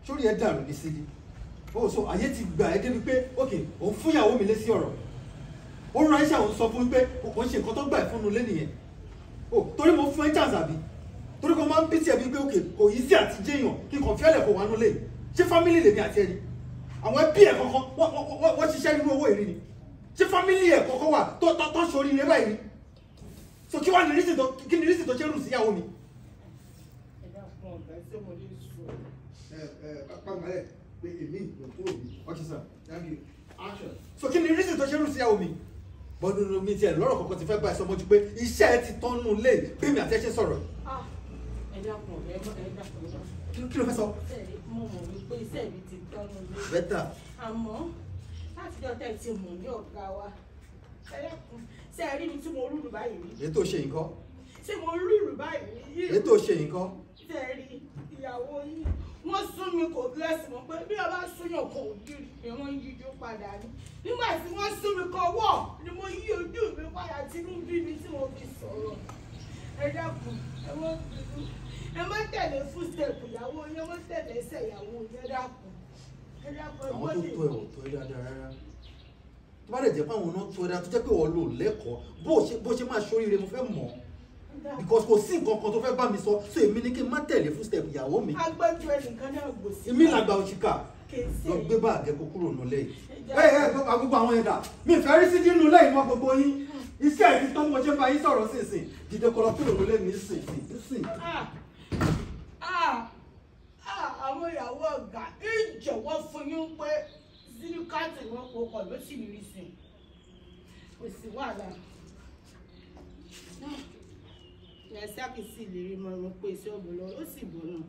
sórí ẹ dàrú ní sídi ó so ayé ti gbà ẹ débi pé ok òun fún ìyàwó mi lésì ọ̀rọ̀ ó rán iṣẹ́ àwọn sọ fún mi pé kò ń ṣe nǹkan tó gbà ẹ fún un lé nìyẹn ó torí mo fún ẹ chance àbí torí kò máa ń pìtì ẹ bí pé ok kò yí sí àti jẹyàn kí n kàn fẹ́lẹ̀ kò wá nulẹ̀ ṣé fámìlì lèmi àti ẹni àwọn ẹbí ẹ kọ̀ọ̀kan wọ́n ṣiṣẹ́ nínú owó ìrìn ni ṣé fámìlì ẹ kọ̀ọ̀kan wà tó ṣorí rẹ báyìí so kí wàá ní rísì tó ṣe rù síyàwó mi. Okay, sir. Thank you. Action. So kí ni reason tó ṣe rú síyàwó mi? Bọ́dún mi tiẹ̀ lọ́rọ̀ kọ̀ọ̀kan ti fẹ́ bá ẹ sọmọ́jú pé iṣẹ́ ẹ ti tán nù lé bí mi àti ẹ ṣe sọ̀rọ̀. Kí ló fẹ́ sọ? Mo mọ̀ wípé iṣẹ́ mi ti tán nù lé. Bẹ́tà. Àmọ́ láti jọ́ tẹ́ ti mọ̀ ní ọ̀gá wa. Ṣé ẹ rí mi tí mo rúrù báyìí rí? Ètò ṣe nǹkan. Ṣé mo rúrù báyìí rí? Ètò ṣe nǹkan. Ṣé ẹ rí ìyàwó yìí? Wọ́n sún mi kò gílẹ́sì mọ́ pé bí ọba súnyàn kò gírí ni wọ́n yíjú padà ní. Nígbà tí wọ́n sún mi kan wọ̀ ni mo yí ojú mi padà tínú bí mi tí mo fi sọ̀rọ̀. Ẹ dákun, ẹ má tẹ̀lé footstep ìyàwó yẹn, ẹ má tẹ̀lé ẹsẹ̀ ìyàwó yẹn dákun. Ẹ dákun ẹ àwọn tó tó ẹ ò tó ẹ dáadáa rárá. Tó bá lè jẹ́ pé àwọn náà tó ẹ dáadáa tó jẹ́ pé wọ́n lò lẹ́kọ̀ọ́ bó ṣe máa ṣoríire mo fẹ́ mọ̀ because kò sí nǹkan kan tó fẹ́ bá mi sọ so èmi ní kí n má tẹ̀lé footstep ìyàwó mi. Agbẹ́jọ ẹnìkan náà gbòsí. Èmi làgbà òṣìkà lọ gbé báàgì ẹ̀kọ́ kúrò nulẹ̀ yìí. Gbogbo àwọn ẹ̀dá mi fẹ́ rí sídìí nulẹ̀ yìí mọ́ gbogbo yín iṣẹ́ ìdí tó ń mọṣẹ́ bá yín sọ̀rọ̀ sínsìn dìde kọ́ lọ kúrò nulẹ̀ mi sìn. Àwọn ìyàwó ọ̀gá ìjọ̀wọ́ fún yín pé sílíkàtì wọn kò kọ̀ ló sì rí sí kò sí wàhálà. Ẹ̀sẹ̀ kìí sì lè rí mọ́ pé iṣẹ́ òbò lọ ó sì bọ̀ náà.